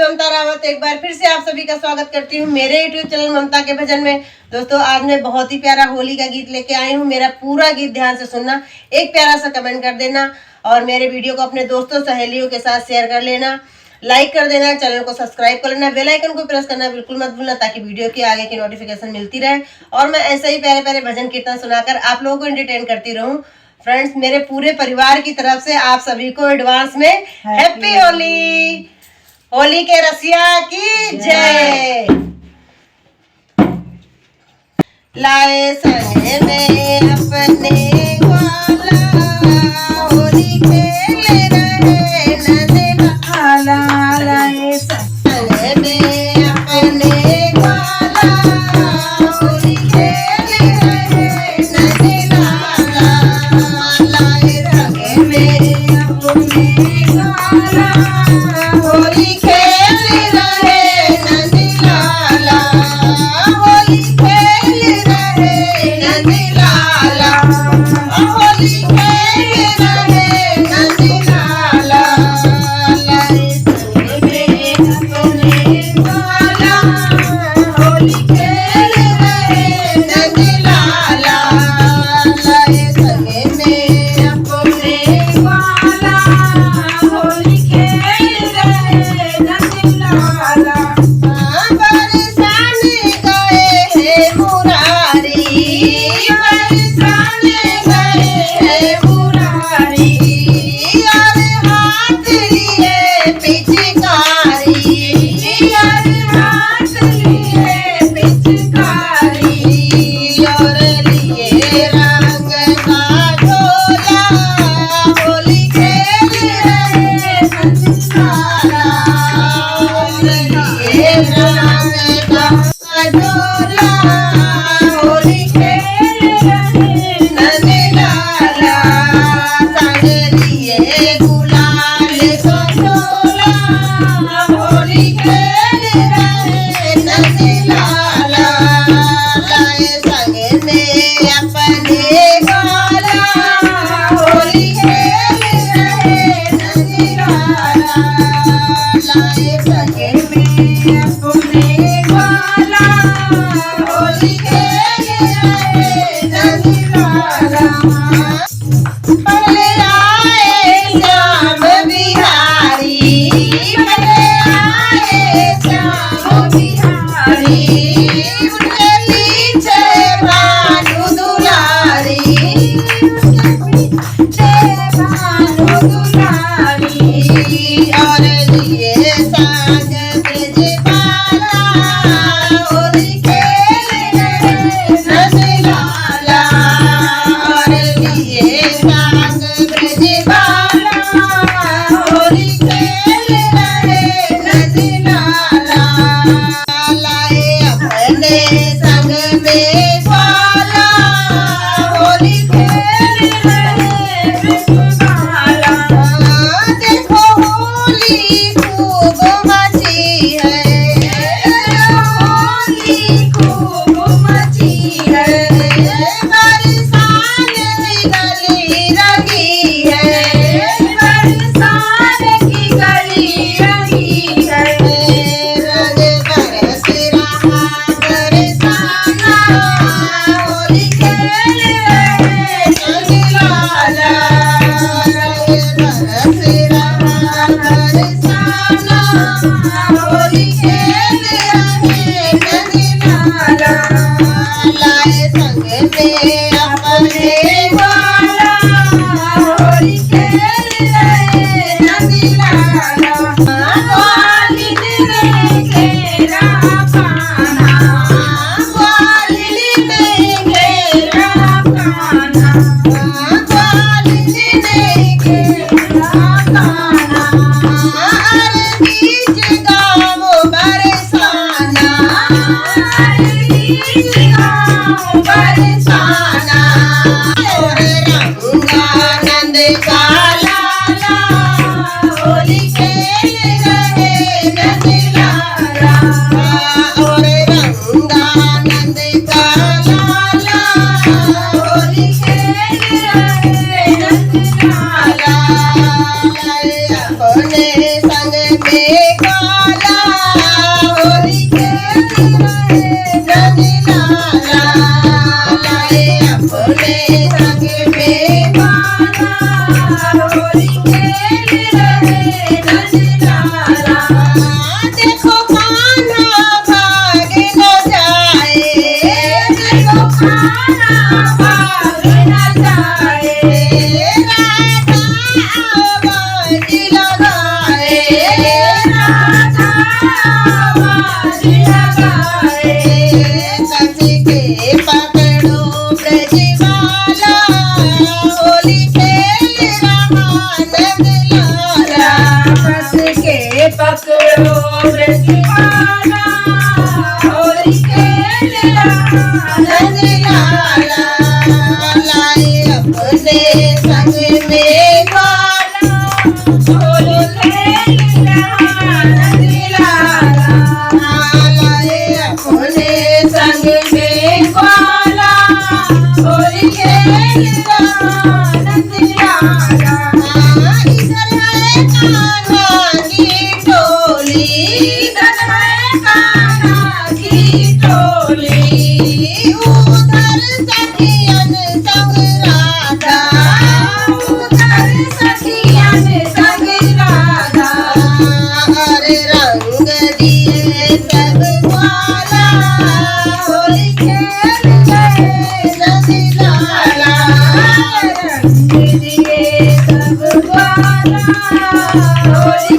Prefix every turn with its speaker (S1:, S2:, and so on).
S1: ममता रावत एक बार फिर से आप सभी का स्वागत करती हूँ मेरे यूट्यूब चैनल ममता के भजन में। दोस्तों आज मैं बहुत ही प्यारा होली का गीत लेके आई हूँ। मेरा पूरा गीत ध्यान से सुनना, एक प्यारा सा कमेंट कर देना और मेरे वीडियो को अपने दोस्तों सहेलियों के साथ शेयर कर लेना, लाइक कर देना, चैनल को सब्सक्राइब कर लेना, बेल आइकन को प्रेस करना बिल्कुल मत भूलना ताकि वीडियो की आगे की नोटिफिकेशन मिलती रहे और मैं ऐसे ही प्यारे प्यारे भजन कीर्तन सुनाकर आप लोगों को एंटरटेन करती रहूं। फ्रेंड्स, मेरे पूरे परिवार की तरफ से आप सभी को एडवांस में हैप्पी होली। होली के रसिया की जय। लाए संग में अपने वाला, होली खेल रहे नंद लाला। लाए संग में अपने वाला, होली खेल रहे नंद लाला। लाए संग में अपने वाला, होली खेल रहे नंद लाला। होली खेल रहे नंद लाला। होली खेल रहे नंद लाला। लाए संग में अपने वाला, होली खेल रहे नंद लाला। लाए संग में अपने वाला, होली खेल रहे नंद लाला। बरसाने गए हैं मुरारी, बरसाने गए हैं मुरारी। और हाथ लिए पिचकारी, और हाथ लिए पिचकारी। और लिए रंग का झोला, होली खेल रहे नंद लाला। और लिए रंग का झोला, होली खेल रहे नंद लाला। संग लिए गुलाल का झोला, होली खेल रहे नंद लाला। लाए संग में अपने वाला, होली खेल रहे नंद लाला। लाए संग में अपने वाला, होली खेल रहे नंद लाला। पहले आए श्याम बिहारी, पहले आए श्याम बिहारी। उनके पीछे भानु दुलारी, भानु दुलारी। और लिए संग ब्रजबाला, होली खेल रहे नंद लाला। और लिए संग ब्रजबाला, होली खेल रहे नंद लाला। लाए अपने संग में वाला, होली खेल रहे ब्रजबाला। देखो होली खूब मची है, होली खूब मची है। बरसात की गली रंगी है, बरसात की गली रंगी है। रंग बरस रहा बरसाना, होली खेल रहे नंद लाला। रंग बरस रहा बरसाना, होली खेल रहे नंद लाला। लाए संग में अपने वाला, होली खेल रहे नंद लाला। ग्वालिन में घेरा पाना, ग्वालिन में घेरा पाना। ग्वालिन में घेरा पाना। अरे बीच गाँव बरसाना, अरे बीच गाँव बरसाना। और रंगानंद का लाला, होली खेल रहे नंद लाला। और रंगानंद का लाला, होली खेल रहे नंद लाला। अपने संग में ग्वाला होली खेल रहे नंदलाला लाए अपने संग में ग्वाला होली खेल रहे नंदलाला देखो खाना भाग न जाए देखो खाना भाग न जाए राधा आवाज लगाए राधा आवाज लगाए कस के पकड़ो ब्रजवाला होली खेल रहा नंदलाला कस के पकड़ो ब्रजवाला होली खेल रहा नंदलाला लाए अपने संग में ग्वाला होली खेल रहा नंदलाला लाए अपने संग में ग्वाला होली खेल रहा नंदलाला इधर है कान्हा की टोली इधर है कान्हा की टोली उधर सखियन संग राधा उधर सखियन संग राधा अरे रंग दिए सब ग्वाला होली खेल रहे नंदलाला रंग दिए सब ग्वाला होली